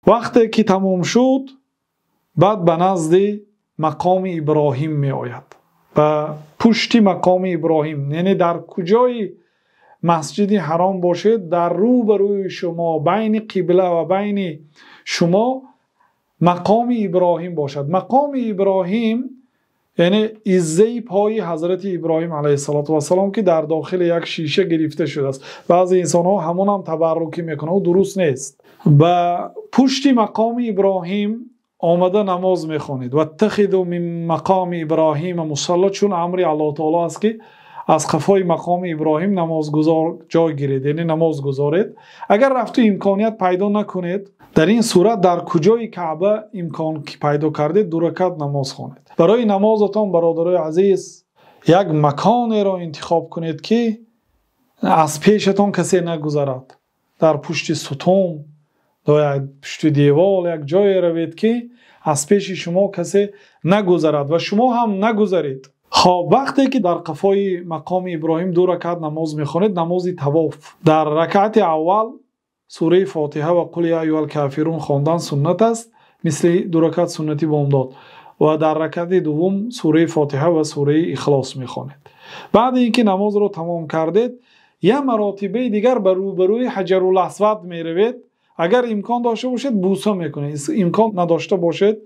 وقتی که تمام شد بعد به نزد مقام ابراهیم می آید. و پشت مقام ابراهیم، یعنی در کجای مسجد حرام باشد، در روبروی شما بین قبله و بین شما مقام ابراهیم باشد. مقام ابراهیم یعنی عزه پای حضرت ابراهیم علیه السلام که در داخل یک شیشه گرفته شده است. بعضی انسان ها همون هم تبرکی میکنه و درست نیست. و پشت مقام ابراهیم آمده نماز میخوانید. و اتخذوا من مقام ابراهیم مصلی، چون امر الله تعالی است که از قفای مقام ابراهیم نمازگزار جای گیرید، یعنی نماز گذارید. اگر رفت امکانیت پیدا نکنید، در این صورت در کجای کعبه امکان که پیدا کردید 2 رکعت نماز خوانید. برای نمازتان برادرای عزیز یک مکانی را انتخاب کنید که از پیشتان کسی نگذرد. در پشت ستون، در پشت دیوال یک جای روید که از پیش شما کسی نگذرد و شما هم نگذرید. خب وقتی که در قفای مقام ابراهیم 2 رکعت نماز میخوانید، نماز طواف، در رکعت اول سوره فاتحه و قل یا ایها الکافرون خواندن سنت است، مثل 2 رکعت سنتی بامداد. و در رکعت دوم سوره فاتحه و سوره اخلاص میخوانید. بعد اینکه نماز رو تمام کردید، یک مراتبه دیگر بر روبروی حجر الاسود میروید. اگر امکان داشته باشید بوسه میکنید، امکان نداشته باشید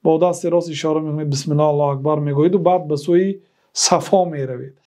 با دست راست اشاره میکنید بسم الله الله اکبر میگویید و بعد به سوی صفا میروید.